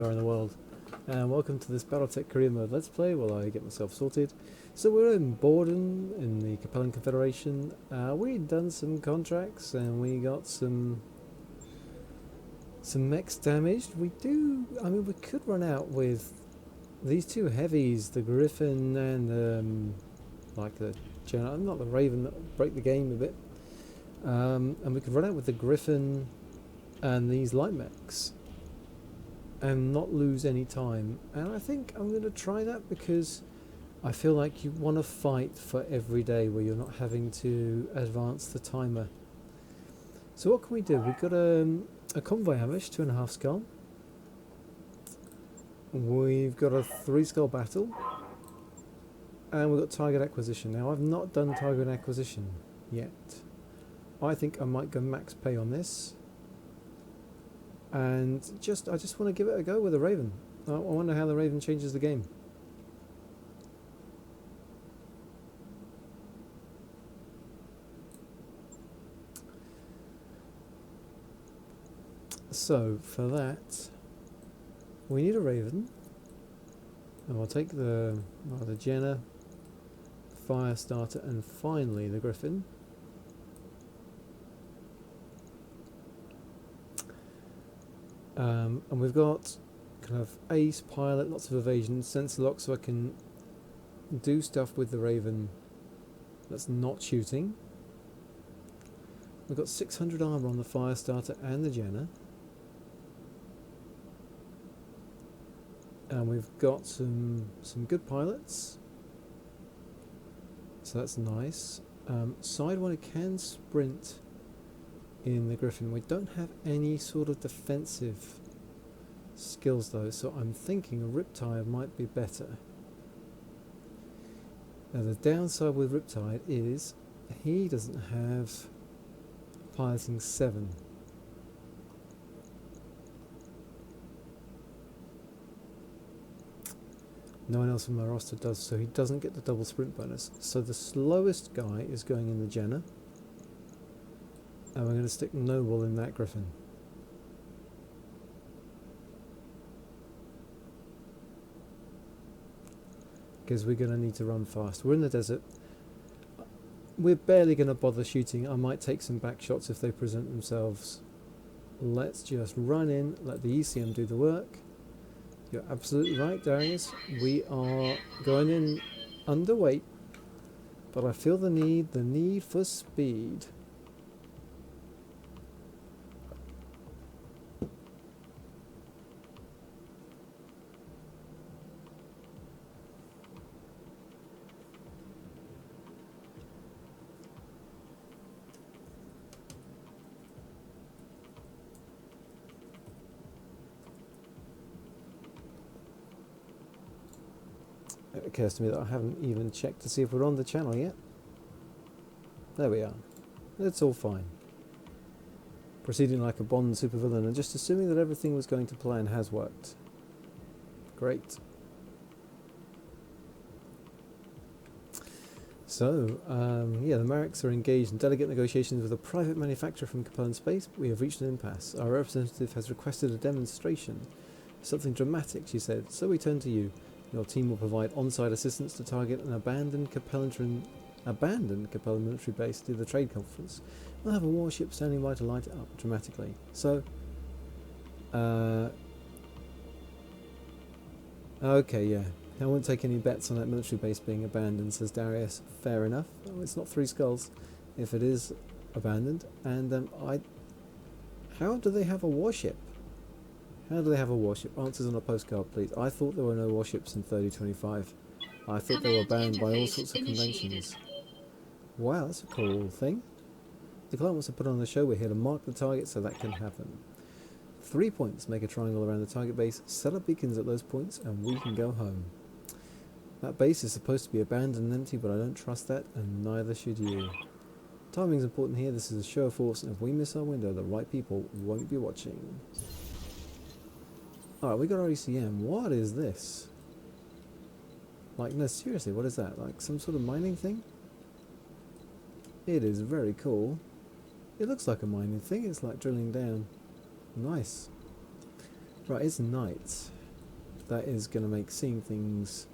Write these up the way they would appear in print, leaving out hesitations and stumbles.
in the world, and welcome to this Battletech career mode let's play while I get myself sorted. So we're in Borden in the Capellan Confederation. We'd done some contracts and we got some mechs damaged. We could run out with these two heavies, the Griffin and like the not the Raven, that break the game a bit. And we could run out with the Griffin and these light mechs and not lose any time, and I think I'm going to try that because I feel like you want to fight for every day where you're not having to advance the timer. So what can we do? We've got a convoy ambush, 2.5 skull. We've got a 3 skull battle, and we've got target acquisition. Now I've not done target acquisition yet. I think I might go max pay on this. And I just want to give it a go with a Raven. I wonder how the Raven changes the game. So for that, we need a Raven, and we'll take the Jenner, fire starter, and finally the Griffin. And we've got kind of ace, pilot, lots of evasion, sensor lock, so I can do stuff with the Raven that's not shooting. We've got 600 armor on the fire starter and the Jenner. And we've got some good pilots, so that's nice. Sidewinder can sprint in the Griffin. We don't have any sort of defensive skills though, so I'm thinking a Riptide might be better. Now the downside with Riptide is he doesn't have piloting 7. No one else on my roster does, so he doesn't get the double sprint bonus. So the slowest guy is going in the Jenner, and we're going to stick Noble in that Griffin. Because we're going to need to run fast. We're in the desert. We're barely going to bother shooting. I might take some back shots if they present themselves. Let's just run in, let the ECM do the work. You're absolutely right, Darius. We are going in underweight, but I feel the need for speed. It occurs to me that I haven't even checked to see if we're on the channel yet. There we are. It's all fine. Proceeding like a Bond supervillain and just assuming that everything was going to plan has worked. Great. So, yeah, the Mareks are engaged in delegate negotiations with a private manufacturer from Capellan Space. We have reached an impasse. Our representative has requested a demonstration. Something dramatic, she said. So we turn to you. Your team will provide on-site assistance to target an abandoned Capellan military base near the trade conference. We'll have a warship standing by to light it up dramatically. So, okay, yeah. I won't take any bets on that military base being abandoned, says Darius. Fair enough. Oh, it's not 3 skulls if it is abandoned. And how do they have a warship? How do they have a warship? Answers on a postcard, please. I thought there were no warships in 3025. I thought they were banned by all sorts of conventions. Wow, that's a cool thing. The client wants to put on the show. We're here to mark the target so that can happen. 3 points make a triangle around the target base. Set up beacons at those points and we can go home. That base is supposed to be abandoned and empty, but I don't trust that, and neither should you. Timing's important here. This is a show of force, and if we miss our window, the right people won't be watching. Alright, we got our ECM. What is this? Like, no, seriously, what is that? Like some sort of mining thing? It is very cool. It looks like a mining thing. It's like drilling down. Nice. Right, it's night. That is going to make seeing things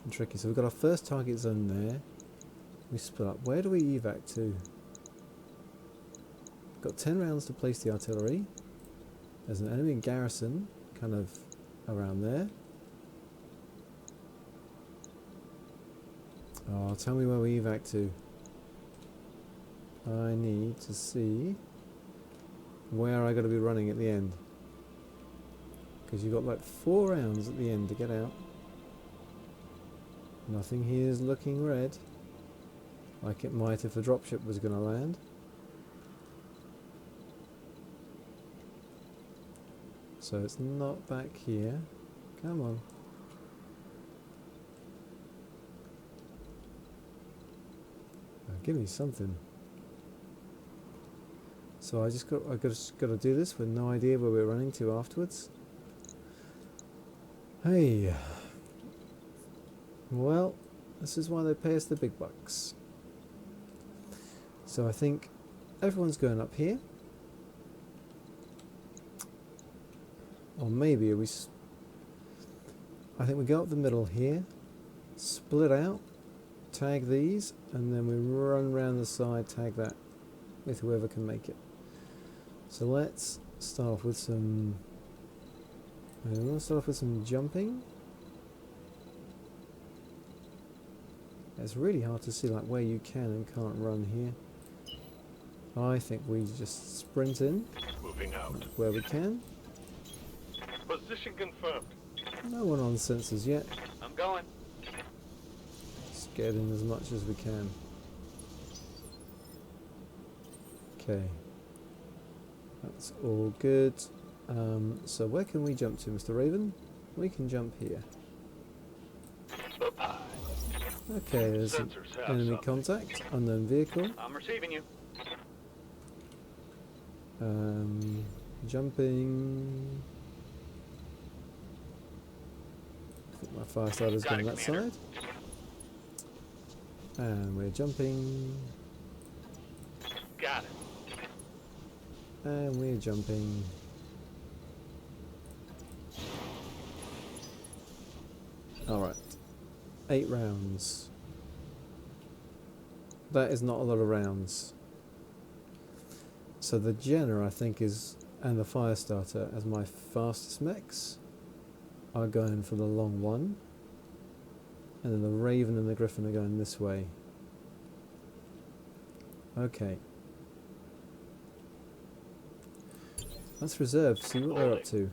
tricky. So we've got our first target zone there. We split up. Where do we evac to? Got 10 rounds to place the artillery. There's an enemy garrison kind of around there. Oh, tell me where we evac to. I need to see where I got to be running at the end. Because you've got like 4 rounds at the end to get out. Nothing here is looking red. Like it might if the dropship was going to land. So it's not back here. Come on. Oh, give me something. So I just got to do this with no idea where we're running to afterwards. Hey. Well, this is why they pay us the big bucks. So I think everyone's going up here. Or maybe I think we go up the middle here, split out, tag these, and then we run around the side, tag that with whoever can make it. So let's start off with some. I'm going to start off with some jumping. It's really hard to see like where you can and can't run here. I think we just sprint in. Moving out. Where we can. Position confirmed. No one on sensors yet. I'm going. Just get in as much as we can. Okay. That's all good. So where can we jump to, Mr. Raven? We can jump here. Okay, there's an enemy contact, unknown vehicle. I'm receiving you. Jumping. I think my fire starter's going that side. And we're jumping. Got it. And we're jumping. Alright. 8 rounds. That is not a lot of rounds. So the Jenner, I think, and the fire starter as my fastest mechs are going for the long one. And then the Raven and the Griffin are going this way. Okay. Let's reserve, see what they're up to.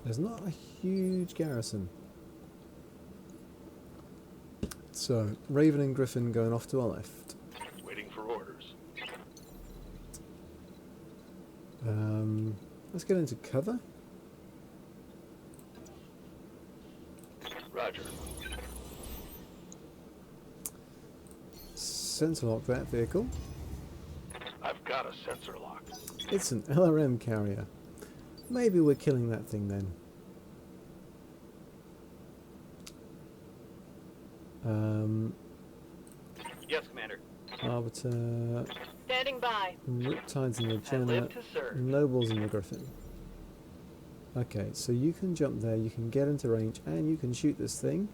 There's not a huge garrison. So, Raven and Griffin going off to our left. Waiting for orders. Let's get into cover. Roger. Sensor lock that vehicle. I've got a sensor lock. It's an LRM carrier. Maybe we're killing that thing then. Yes, Commander. Arbiter. Standing by. Riptides in the I Jenner. live to serve. Nobles in the Griffin. Okay, so you can jump there, you can get into range, and you can shoot this thing.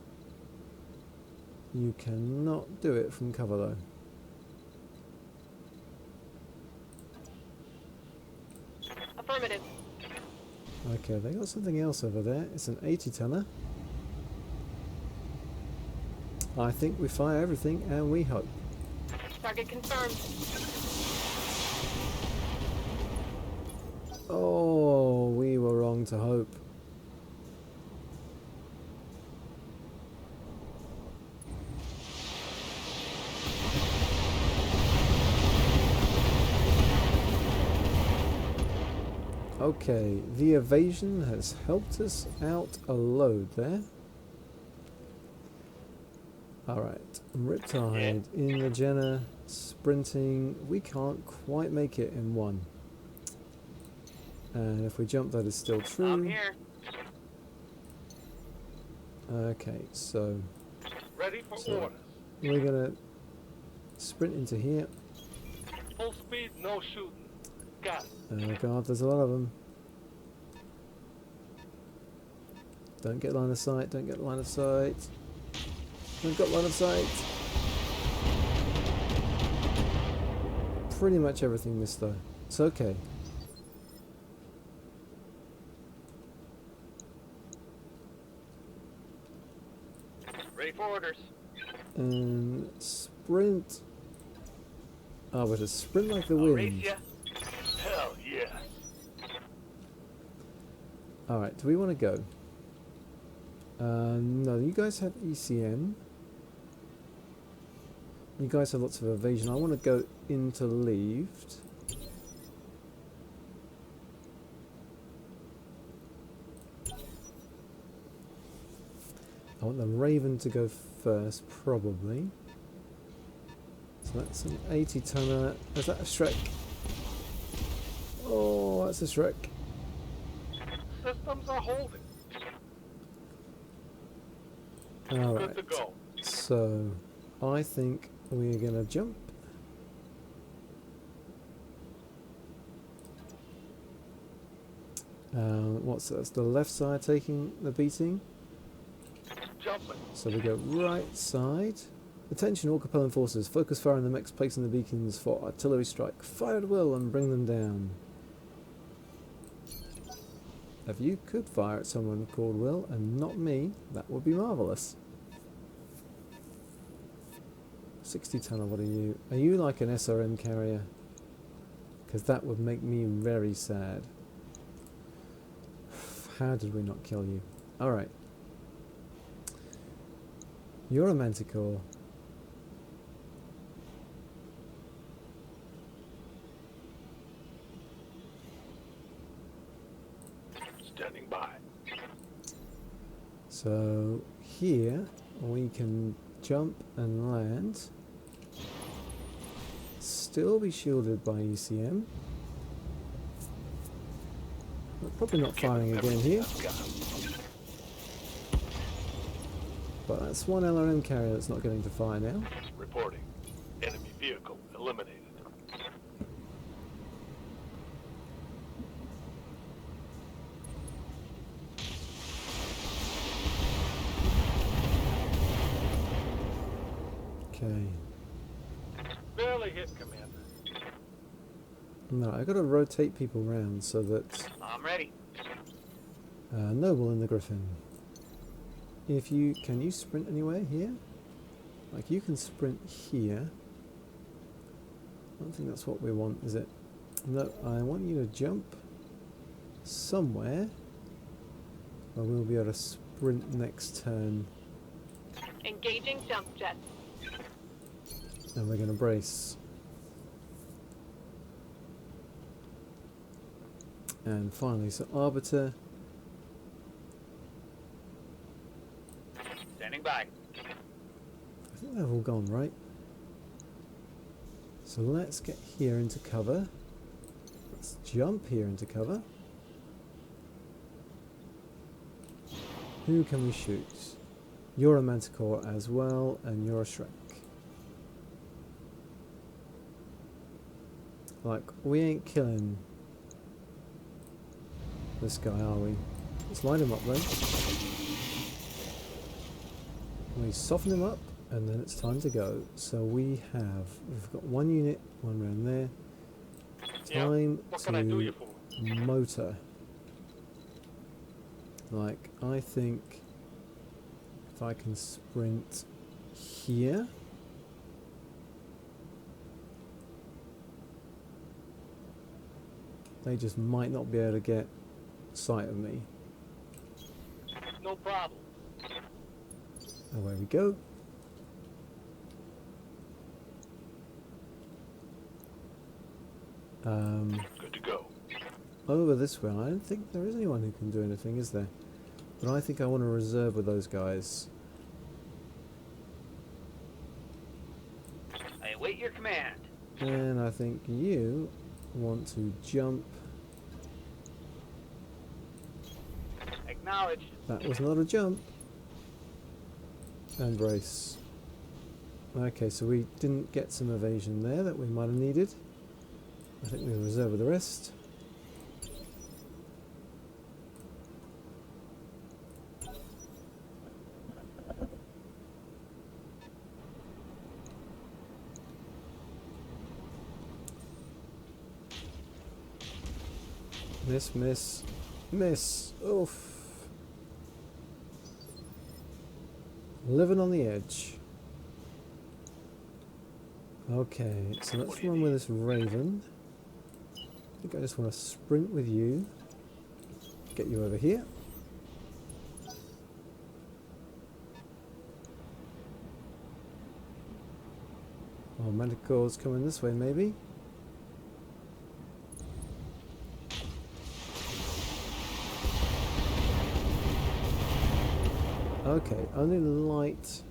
You cannot do it from cover though. Affirmative. Okay, they got something else over there. It's an 80-tonner. I think we fire everything and we hope. Target confirmed. Oh, we were wrong to hope. Okay, the evasion has helped us out a load there. Alright, Riptide in the Jenner, sprinting. We can't quite make it in one. And if we jump, that is still true. I'm here. Okay, so Ready for orders. we're gonna sprint into here. Full speed, no shooting. Got it. Oh god, there's a lot of them. Don't get line of sight, don't get line of sight. Don't get line of sight. Pretty much everything missed though. It's okay. Ready for orders. And sprint. Oh, but a sprint like the I'll race wind. ya. Hell yes. Alright, do we want to go? No, you guys have ECM. You guys have lots of evasion. I want to go interleaved. I want the Raven to go first, probably. So that's an 80 tonner. Is that a Shrek? Oh, that's a Shrek. Systems are holding. Alright. Good to go. So, I think we're going to jump. What's that? That's the left side taking the beating. Jumping. So we go right side. Attention all Capellan forces. Focus fire on the mechs placing the beacons for artillery strike. Fire at will and bring them down. If you could fire at someone called Will and not me, that would be marvellous. 60 tonner, what are you? Are you like an SRM carrier? Because that would make me very sad. How did we not kill you? Alright. You're a manticore. Standing by. So here we can jump and land. Still be shielded by ECM. We're probably not firing again here. But that's one LRM carrier that's not getting to fire now. Reporting. Enemy vehicle eliminated. Okay. Barely hit, Commander. No, I've got to rotate people round so that I'm ready. Noble in the Griffin. If you can you sprint anywhere here? Like you can sprint here. I don't think that's what we want, is it? No, I want you to jump somewhere where we'll be able to sprint next turn, Engaging jump jet. and we're going to brace. And finally, so Arbiter. Standing by. I think they've all gone, right? So let's get here into cover. Let's jump here into cover. Who can we shoot? You're a Manticore as well, and you're a Shrek. Like, we ain't killing this guy, are we? Let's line him up though. We soften him up, and then it's time to go. So we've got one unit, one round there. Time What can I do you to for? motor. Like, I think if I can sprint here. They just might not be able to get sight of me. No problem. Away we go. Good to go. Over this way, I don't think there is anyone who can do anything, is there? But I think I want to reserve with those guys. I await your command. And I think you want to jump. Acknowledged. That was not a jump. And brace. Okay, so we didn't get some evasion there that we might have needed. I think we'll reserve with the rest. Miss, miss, miss. Oof. Living on the edge. Okay, so let's run with this Raven. I think I just want to sprint with you. Get you over here. Oh, Manticore's coming this way, maybe. Okay, only light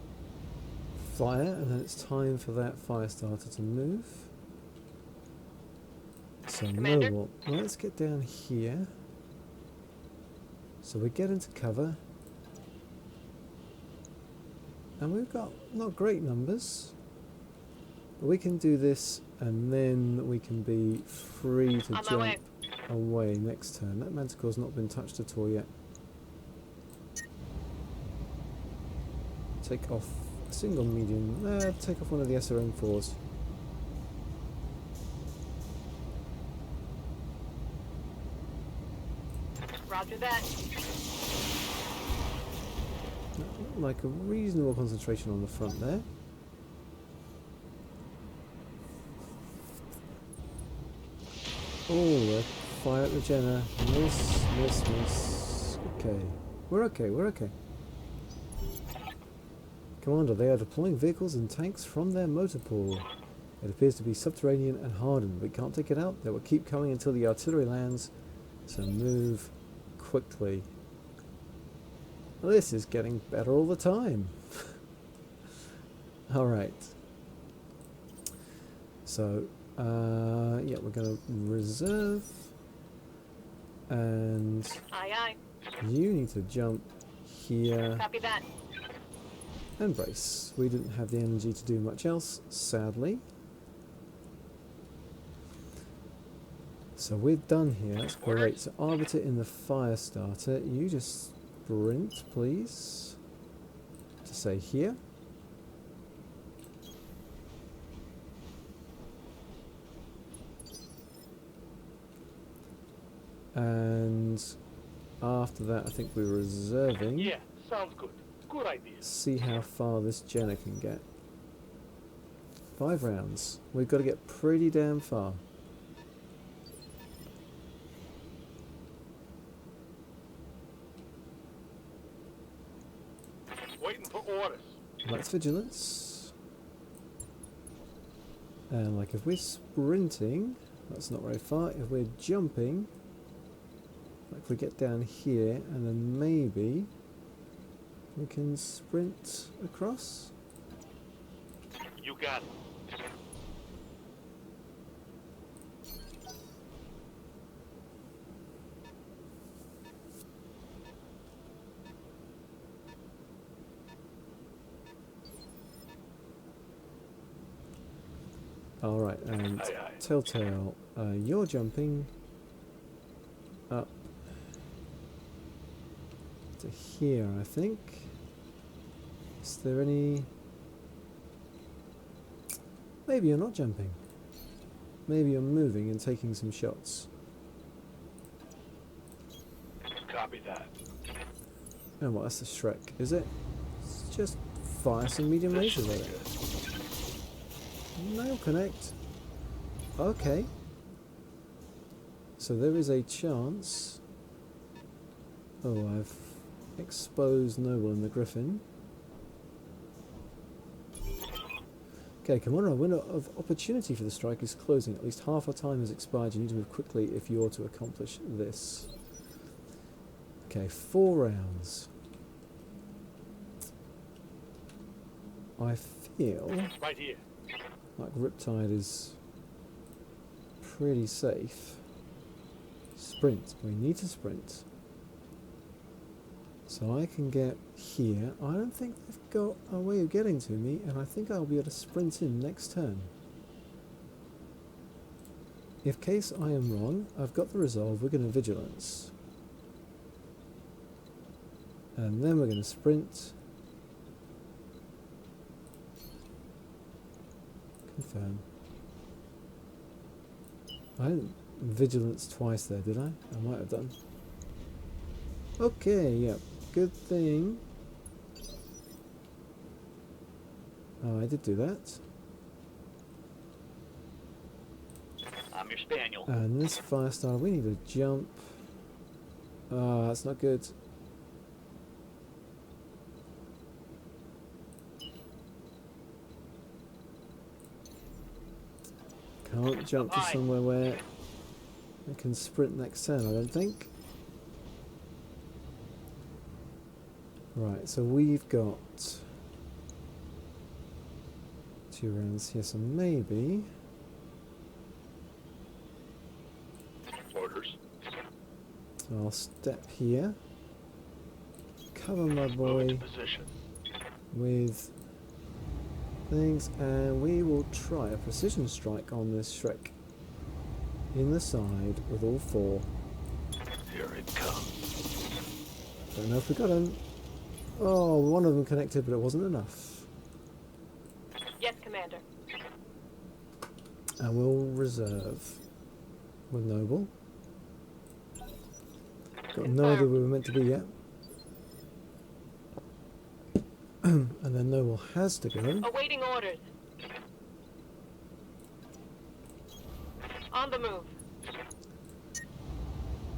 fire, and then it's time for that fire starter to move. So Commander? Noble, let's get down here. So we get into cover. And we've got not great numbers. But we can do this and then we can be free to On my way. jump away next turn. That Manticore's not been touched at all yet. Take off a single medium. Take off one of the SRM4s. Roger that. Like a reasonable concentration on the front there. Oh, fire at the Jenner. Miss, miss, miss. Okay. We're okay, we're okay. Commander, they are deploying vehicles and tanks from their motor pool. It appears to be subterranean and hardened. We can't take it out. They will keep coming until the artillery lands. So move quickly. Well, this is getting better all the time. Alright. So, yeah, we're going to reserve. And Aye, aye. you need to jump here. Copy that. And brace. We didn't have the energy to do much else, sadly. So we're done here. That's great. So Arbiter in the fire starter. You just sprint, please. To say here. And after that, I think we're reserving. Yeah, sounds good. Good idea. See how far this Jenner can get. 5 rounds. We've got to get pretty damn far. Waiting for orders. That's vigilance. And like if we're sprinting, that's not very far. If we're jumping, like if we get down here and then maybe we can sprint across. You got it. Alright, and Aye, aye. Telltale, you're jumping up to here, I think. Is there any... Maybe you're not jumping. Maybe you're moving and taking some shots. Copy that. Oh, well, that's the Shrek, is it? Let's just fire some medium This lasers should at be it. good. Nail connect. Okay. So there is a chance. Oh, I've exposed Noble and the Griffin. Okay, Commander, a window of opportunity for the strike is closing. At least half our time has expired. You need to move quickly if you're to accomplish this. Okay, 4 rounds. I feel Right here. like Riptide is pretty safe. Sprint. We need to sprint. So I can get here. I don't think they've got a way of getting to me, and I think I'll be able to sprint in next turn. if case I am wrong, I've got the resolve, we're going to vigilance. And then we're going to sprint. Confirm. I didn't vigilance twice there, did I? I might have done. Okay, yeah, good thing. Oh, I did do that. I'm your spaniel. And this fire star, we need a jump. Ah, that's not good. Can't jump to somewhere where I can sprint next turn, I don't think. Right, so we've got 2 rounds here, so maybe Orders. I'll step here, cover my Move boy into position. with things, and we will try a precision strike on this Shrek in the side with all 4. Here it comes. Don't know if we got him. Oh, one of them connected, but it wasn't enough. Yes, Commander. And we'll reserve with Noble. Got no idea where we're meant to be yet. And then Noble has to go. Awaiting orders. On the move.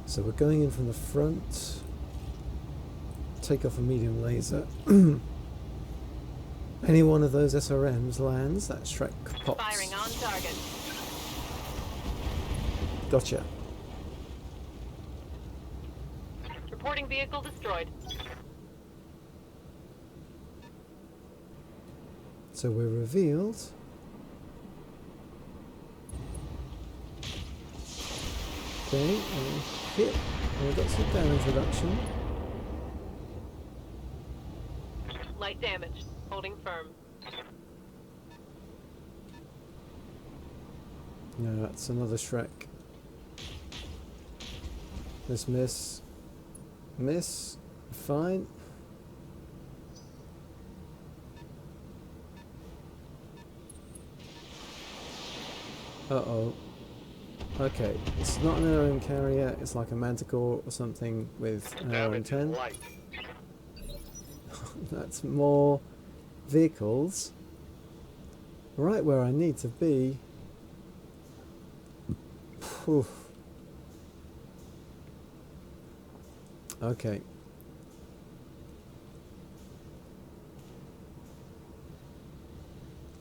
So we're going in from the front. Take off a medium laser. Any one of those SRMs lands, that Shrek pops. Firing on target. Gotcha. Reporting vehicle destroyed. So we're revealed. Okay, and hit. And we've got some damage reduction. Light damage. Holding firm. No, that's another Shrek. This miss. Miss. Fine. Uh-oh. Okay, it's not an airline carrier, it's like a Manticore or something with an airline Damage 10. light. That's more vehicles. Right where I need to be. Phew. Okay.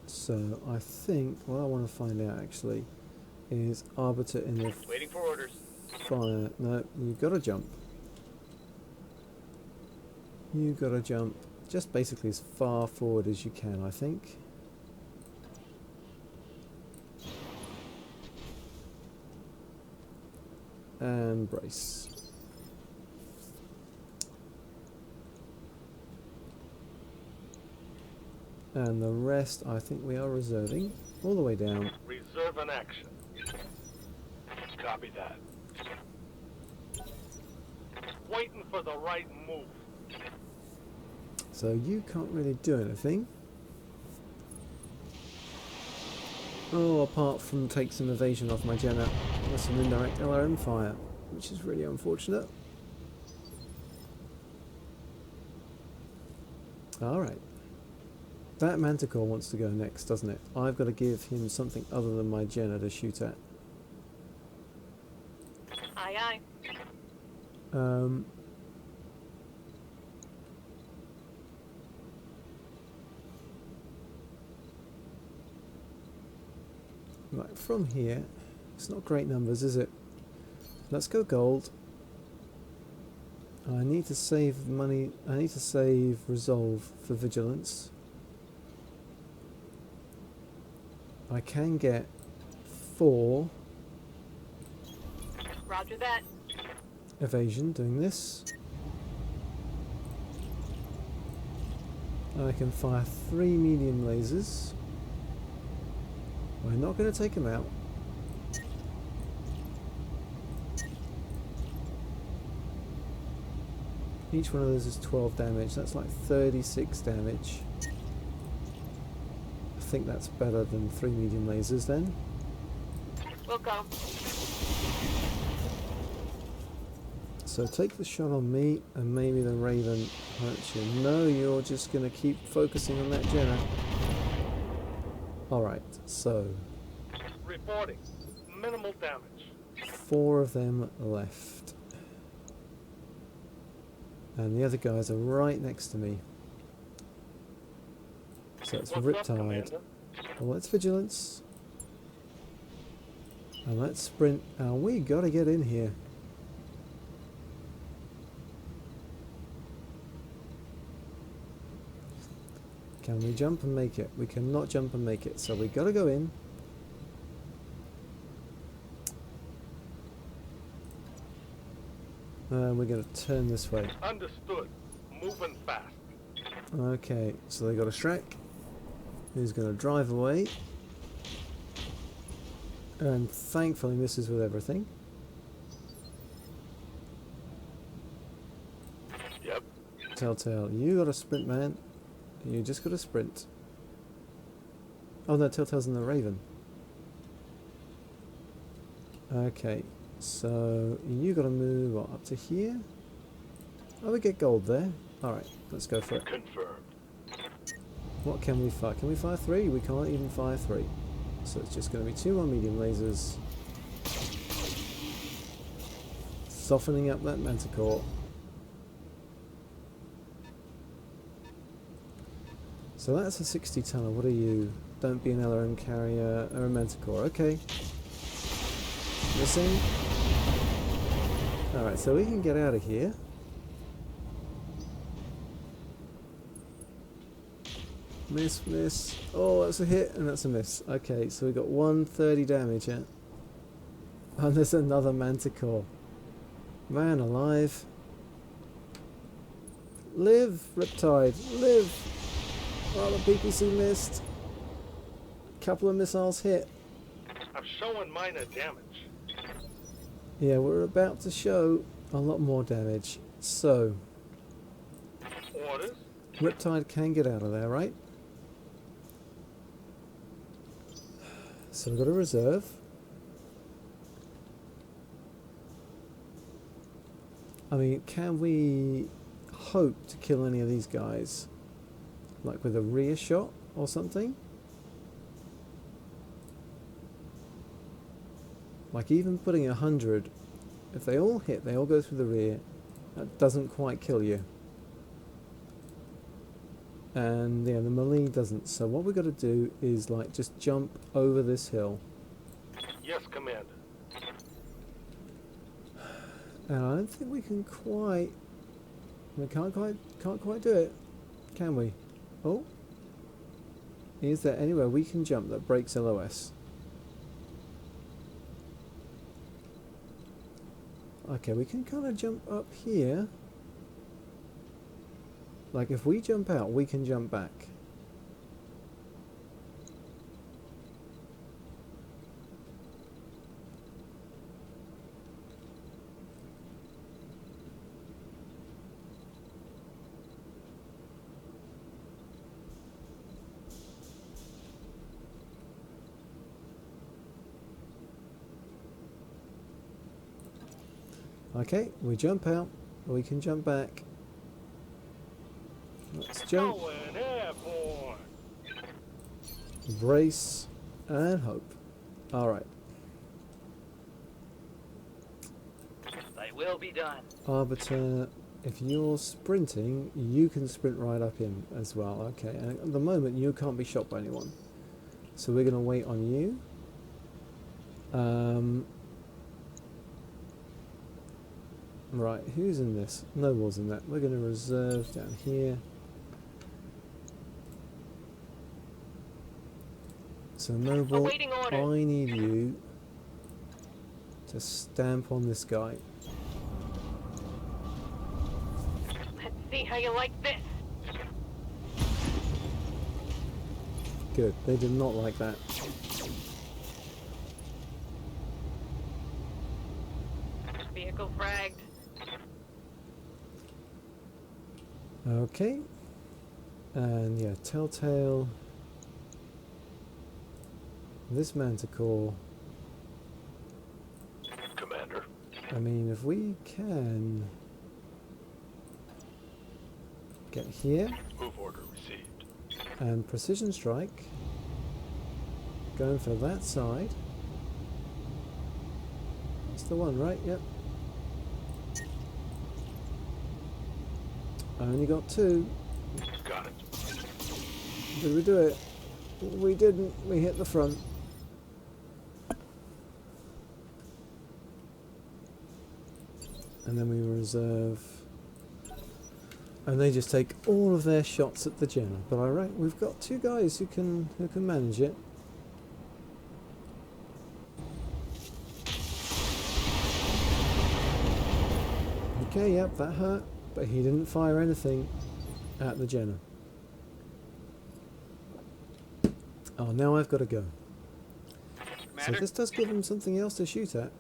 So I think what I want to find out actually is Arbiter in the Waiting for orders. fire. No, you've got to jump. You've got to jump just basically as far forward as you can, I think. And brace. And the rest I think we are reserving all the way down. Reserve an action. Copy that. Waiting for the right move. So you can't really do anything. Oh, apart from take some evasion off my Jenna with some indirect LRM fire, which is really unfortunate. Alright. That Manticore wants to go next, doesn't it? I've got to give him something other than my Jenna to shoot at. Aye, aye. Right, from here, it's not great numbers, is it? Let's go gold. I need to save money, I need to save resolve for vigilance. I can get 4 Roger that. evasion doing this. I can fire 3 medium lasers. We're not going to take him out. Each one of those is 12 damage. That's like 36 damage. I think that's better than 3 medium lasers then. We'll go. So take the shot on me and maybe the Raven hurts you. No, you're just going to keep focusing on that Jenna. Alright, so Reporting. Minimal damage. 4 of them left. And the other guys are right next to me. So it's What's up, Riptide. Commander? Well, let's Vigilance. And let's Sprint. And we gotta get in here. Can we jump and make it? We cannot jump and make it, so we gotta go in. And we're gonna turn this way. Understood. Moving fast. Okay, so they got a Shrek who's gonna drive away. And thankfully misses with everything. Yep. Telltale, you got a sprint, man. You just got a sprint. Oh no, Telltale's in the Raven. Okay, so you got to move what, up to here? Oh, we get gold there. Alright, let's go for it. Confirmed. What can we fire? Can we fire 3? We can't even fire 3. So it's just going to be 2 more medium lasers. Softening up that Manticore. So that's a 60 tonner. What are you? Don't be an LRM carrier or a Manticore. Okay. Missing. Alright, so we can get out of here. Miss, miss. Oh, that's a hit and that's a miss. Okay, so we got 130 damage, yeah? And there's another Manticore. Man alive. Live, Riptide, live! Oh, the PPC missed. Couple of missiles hit. I'm showing minor damage. Yeah, we're about to show a lot more damage. So, Orders. Riptide can get out of there, right? So we've got a reserve. I mean, can we hope to kill any of these guys? Like with a rear shot or something? Like even putting 100, if they all hit, they all go through the rear, that doesn't quite kill you. And yeah, the melee doesn't. So what we've got to do is like just jump over this hill. Yes, Commander. And I don't think we can quite. We can't quite do it, can we? Oh, is there anywhere we can jump that breaks LOS? Okay, we can kind of jump up here. Like if we jump out, we can jump back. Okay, we jump out, we can jump back. Let's jump, Going airborne. brace, and hope. Alright. They will be done. Arbiter, if you're sprinting, you can sprint right up in as well. Okay, and at the moment you can't be shot by anyone. So we're going to wait on you. Right, who's in this? Noble's in that. We're going to reserve down here. So Noble, Awaiting orders. I need you to stamp on this guy. Let's see how you like this. Good, they did not like that. Vehicle fragged. Okay. And yeah, Telltale. This Manticore. Commander. I mean, if we can get here Move order received. and precision strike, going for that side. It's the one, right? Yep. I only got 2. Got it. Did we do it? We didn't. We hit the front. And then we reserve. And they just take all of their shots at the Jenner. But I reckon we've got 2 guys who can manage it. Okay, yep, that hurt. But he didn't fire anything at the Jenner. Oh, now I've got to go. So this does give him something else to shoot at.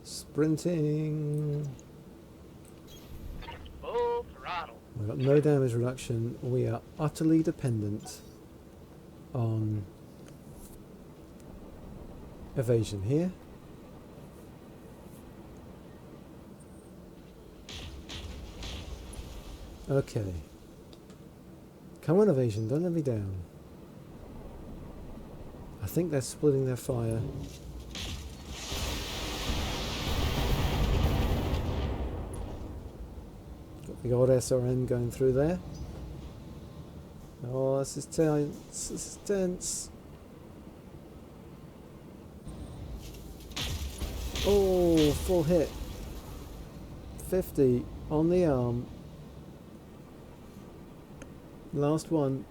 Sprinting. Full throttle. We've got no damage reduction. We are utterly dependent on evasion here. Okay. Come on, evasion, don't let me down. I think they're splitting their fire. Got the old SRN going through there. Oh, this is tense. This is tense. Oh, full hit. 50 on the arm. Last one.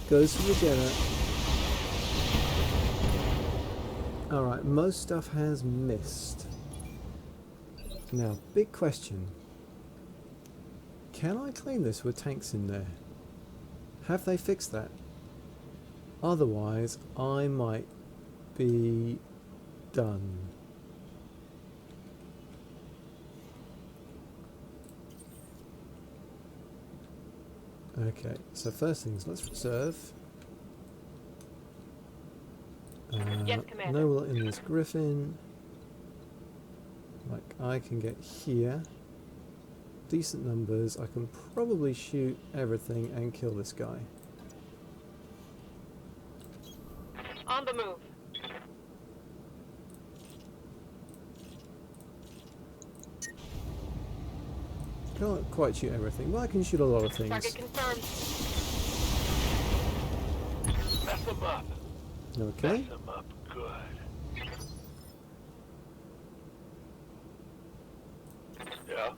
Goes for the Jenner. Alright, most stuff has missed. Now, big question. Can I claim this with tanks in there? Have they fixed that? Otherwise, I might be done. Okay, so first things, let's reserve. Yes, Commander. No will in this Griffin. Like, I can get here. Decent numbers. I can probably shoot everything and kill this guy. On the move. Can't quite shoot everything, but I can shoot a lot of things. Target confirmed. Mess them up. Okay. Mess them up good. Yeah.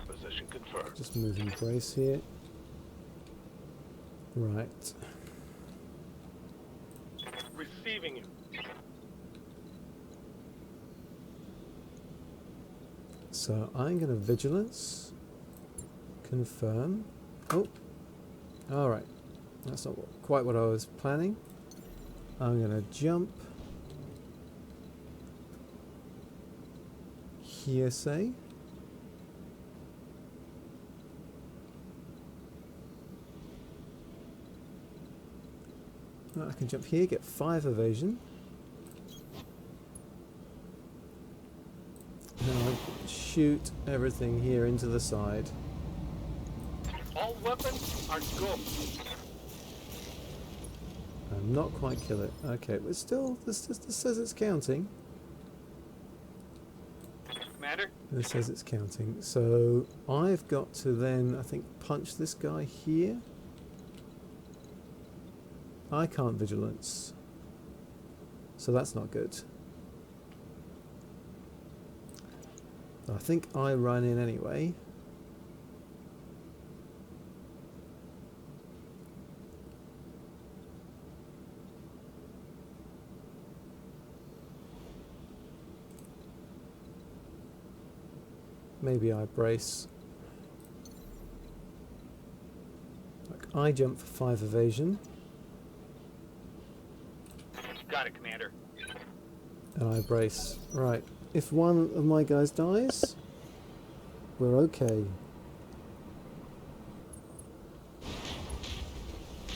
Position confirmed. Just moving brace here. Right. Receiving you. So I'm going to vigilance. Confirm. Oh. Alright. That's not quite what I was planning. I'm going to jump. Hearsay. Right, I can jump here, get 5 evasion. Now I shoot everything here into the side. All weapons are go. And not quite kill it. Okay, but still, this says it's counting. Commander? This says it's counting. So I've got to then, I think, punch this guy here. I can't vigilance. So that's not good. I think I run in anyway. Maybe I brace. Like, I jump for 5 evasion. Got it, Commander. And I brace. Right. If one of my guys dies, we're okay.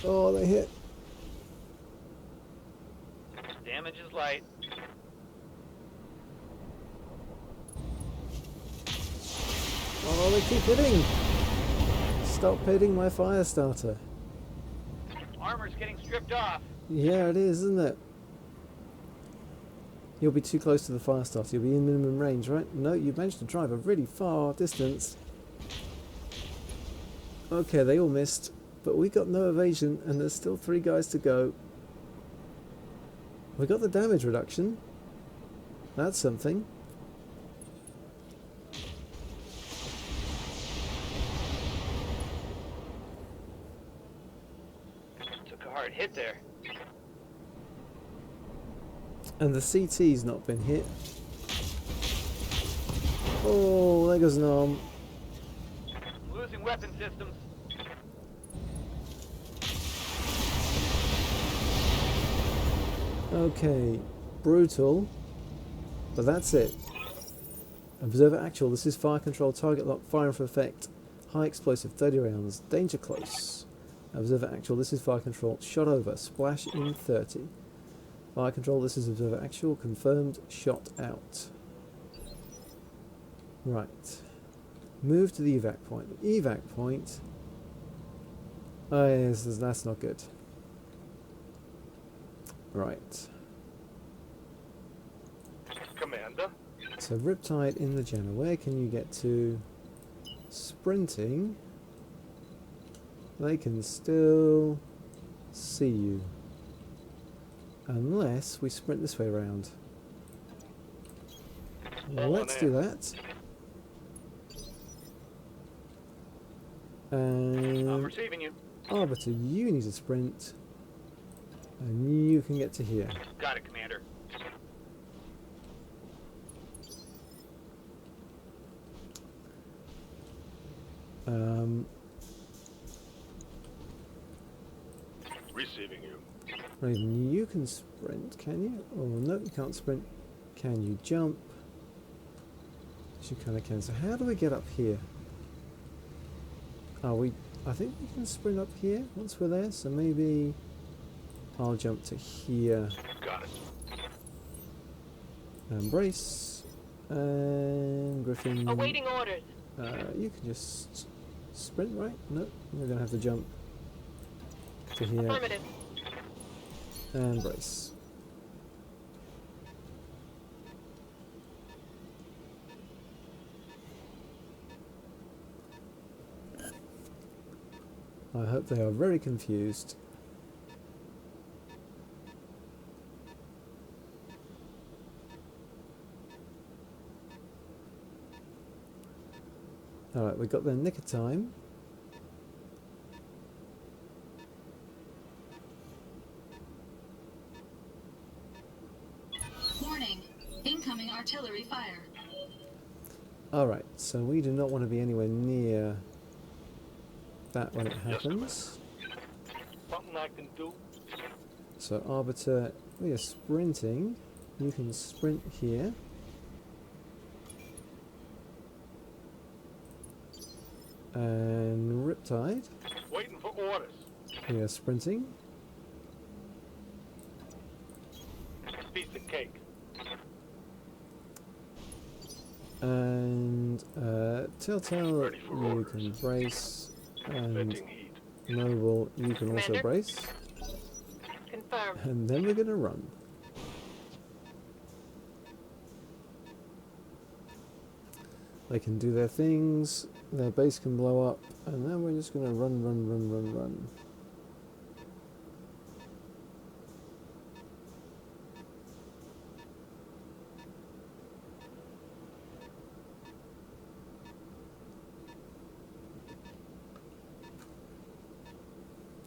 Oh, they hit. Damage is light. Oh, they keep hitting. Stop hitting my fire starter. Armor's getting stripped off. Yeah, it is, isn't it? You'll be too close to the fire starter. You'll be in minimum range, right? No, you managed to drive a really far distance. Okay, they all missed, but we got no evasion, and there's still 3 guys to go. We got the damage reduction. That's something. Took a hard hit there. And the CT's not been hit. Oh, there goes an arm. Losing weapon systems. Okay, brutal. But that's it. Observer actual, this is fire control, target lock, fire for effect. High explosive, 30 rounds, danger close. Observer actual, this is fire control, shot over, splash in 30. Fire control, this is observer actual, confirmed, shot out. Right. Move to the evac point. The evac point... Oh, yes, that's not good. Right. Commander. So Riptide in the jammer. Where can you get to? Sprinting. They can still see you. Unless we sprint this way around. Let's do that. I'm And receiving you. Arbiter, you need to sprint. And you can get to here. Got it, Commander. Receiving you. Raven, you can sprint, can you? Oh, no, you can't sprint. Can you jump? Yes, you kind of can. So how do we get up here? I think we can sprint up here once we're there, so maybe I'll jump to here. Got it. And brace. And Griffin. Awaiting orders. You can just sprint, right? No, we're going to have to jump to here. Affirmative. And brace. I hope they are very confused. Alright, we got there in nick of time. Warning, incoming artillery fire. Alright, so we do not want to be anywhere near that when it happens. Something I can do. So Arbiter, we are sprinting. You can sprint here. And Riptide, Waiting for orders. we are sprinting. Piece of cake. And Telltale, Ready for you orders. can brace. And Venting heat. Noble, you can also Commander? brace. Confirmed. And then we're going to run. They can do their things, their base can blow up, and then we're just going to run, run, run, run, run.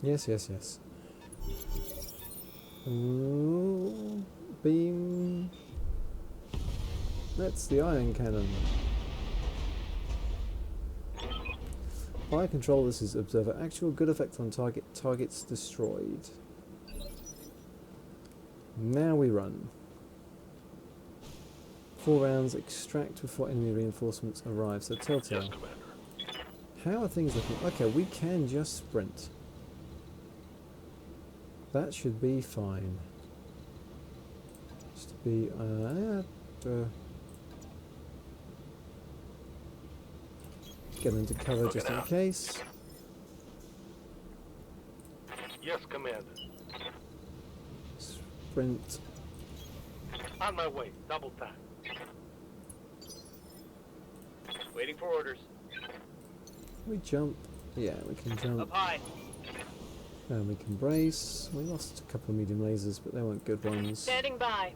Yes, yes, yes. Ooh, beam. That's the iron cannon. Fire control, this is observer actual, good effect on target, targets destroyed. Now we run. 4 rounds, extract before enemy reinforcements arrive. So Telltale. Yes, Commander. How are things looking? Okay, we can just sprint. That should be fine. Just to be, get into cover Look just it in out. case. Yes, Commander. Sprint. On my way. Double time. Waiting for orders. We jump. Yeah, we can Up jump. high. And we can brace. We lost a couple of medium lasers, but they weren't good ones. Standing by.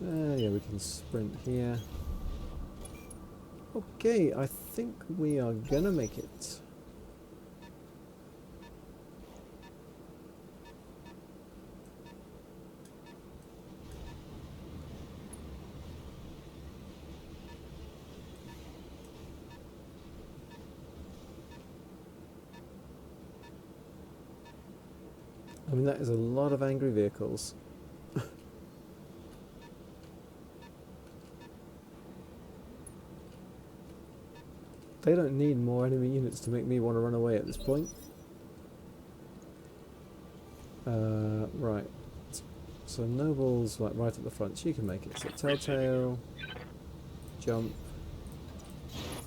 Yeah, we can sprint here. Okay, I think we are gonna make it. I mean, that is a lot of angry vehicles. They don't need more enemy units to make me want to run away at this point. Right. So Noble's like right at the front. She can make it. So Telltale, jump,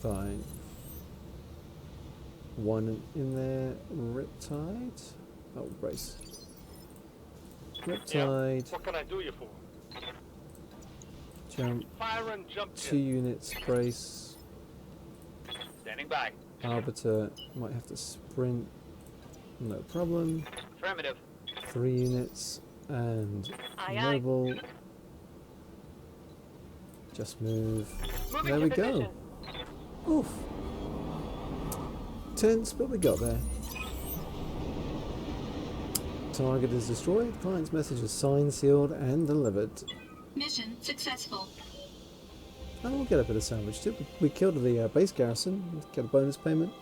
fine. One in there. Riptide. Oh, brace. Riptide. What can I do you for? Jump. Fire and jump 2 units. Brace. Standing by. Arbiter might have to sprint. No problem. Affirmative. 3 units. And Aye, aye. Noble. Just move. Moving There to we go. position. Oof. Tense, but we got there. Target is destroyed. Client's message is signed, sealed, and delivered. Mission successful. And we'll get a bit of salvage too. We killed the base garrison. Get a bonus payment.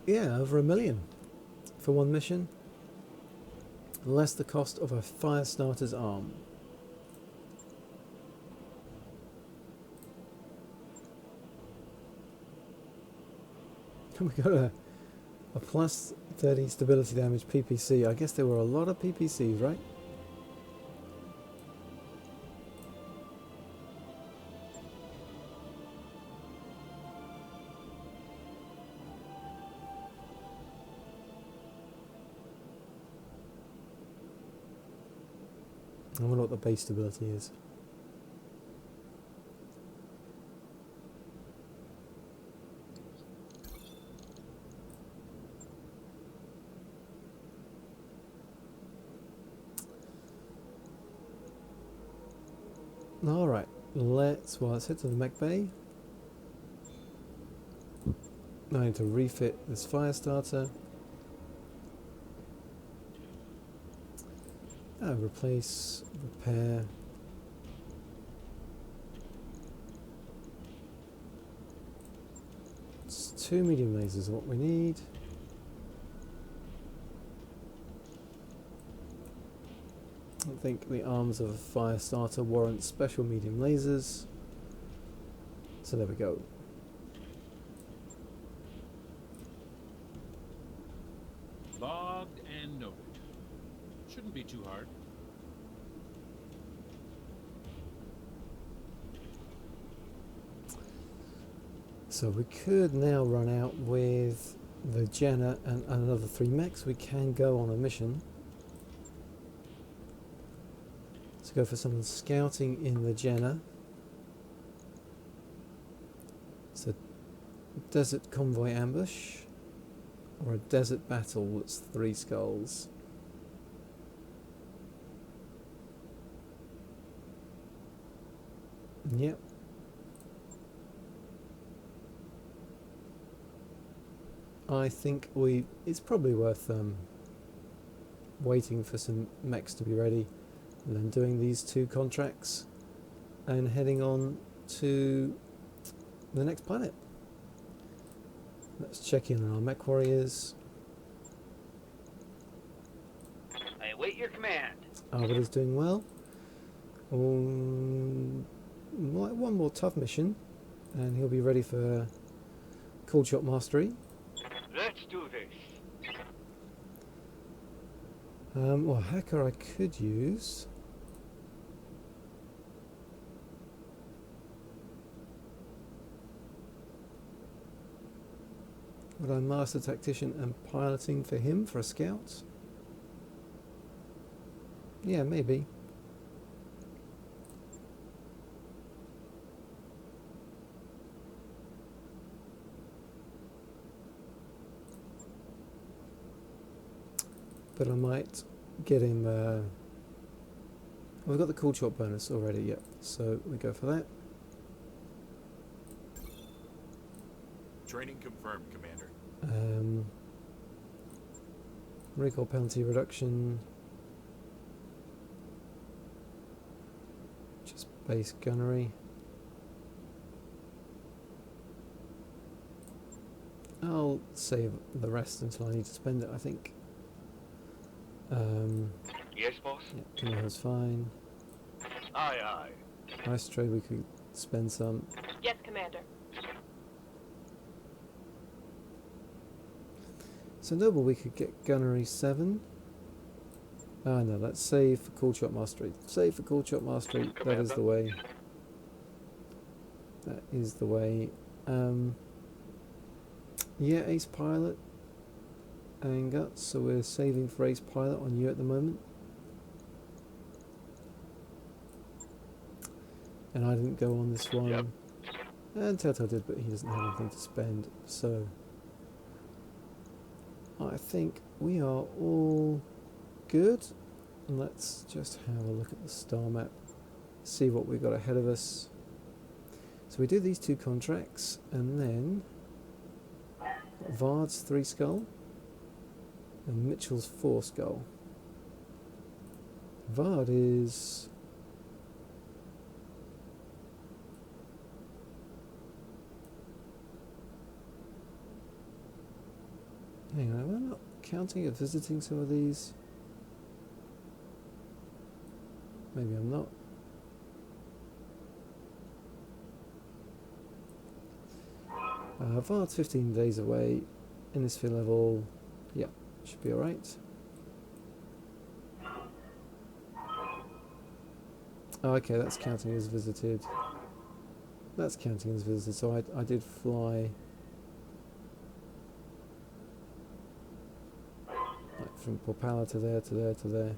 Yeah, over $1 million for one mission. Less the cost of a fire starter's arm. We got a plus 30 stability damage PPC. I guess there were a lot of PPCs, right? I wonder what the base stability is. Alright, let's head to the mech bay. I need to refit this fire starter. Replace, repair. It's 2 medium lasers are what we need. I think the arms of a fire starter warrant special medium lasers. So there we go. Logged and noted. Shouldn't be too hard. So we could now run out with the Jenna and another 3 mechs. We can go on a mission. Let's go for some scouting in the Jenna. It's a desert convoy ambush or a desert battle that's 3 skulls. Yep. I think it's probably worth waiting for some mechs to be ready and then doing these 2 contracts and heading on to the next planet. Let's check in on our mech warriors. I await your command. Arbiter's doing well. One more tough mission, and he'll be ready for Cold Shot Mastery. Let's do this. Well, Hacker I could use. Would I Master Tactician and Piloting for him for a scout? Yeah, maybe. But I might get him. We've got the cool shot bonus already, yep. So we go for that. Training confirmed, Commander. Recoil penalty reduction. Just base gunnery. I'll save the rest until I need to spend it, I think. Yes, boss? Yeah, Tomahawk's fine. Aye, aye. Ice trade, we could spend some. Yes, Commander. So Noble, we could get gunnery 7. Ah no, let's save for cool shot mastery. Save for cool shot mastery. That is the way. That is the way. Yeah, ace pilot and guts. So we're saving for ace pilot on you at the moment. And I didn't go on this one. Yep. And Telltale did, but he doesn't have anything to spend. So I think we are all good. And let's just have a look at the star map, see what we've got ahead of us. So we do these 2 contracts, and then Vard's 3 skull and Mitchell's 4 skull. Vard is hang on, am I not counting or visiting some of these? Maybe I'm not. Vard's 15 days away. Innisfree level, yeah, should be alright. Oh, okay, that's counting as visited. That's counting as visited, so I did fly like from Popala to there, to there, to there,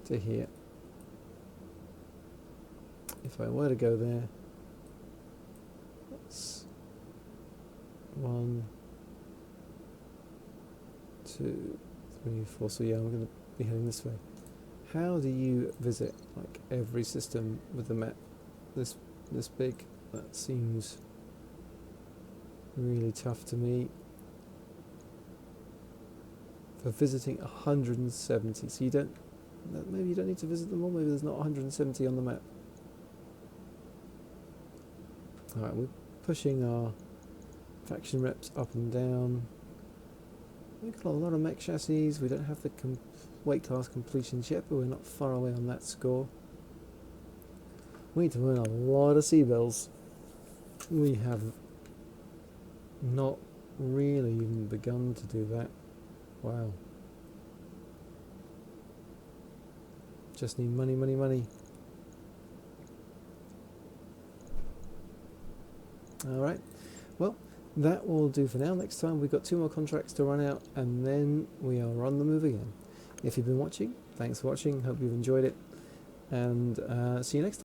to here. If I were to go there, that's 1, 2, 3, 4. So yeah, I'm going to be heading this way. How do you visit like every system with the map this big? That seems really tough to me. For visiting 170, so you don't. Maybe you don't need to visit them all. Maybe there's not 170 on the map. All right, we're pushing our faction reps up and down. We've got a lot of mech chassis. We don't have the weight class completions yet, but we're not far away on that score. We need to earn a lot of sea bills. We have not really even begun to do that. Wow. Just need money, money, money. Alright, well, that will do for now. Next time we've got 2 more contracts to run out, and then we are on the move again. If you've been watching, thanks for watching. Hope you've enjoyed it, and see you next time.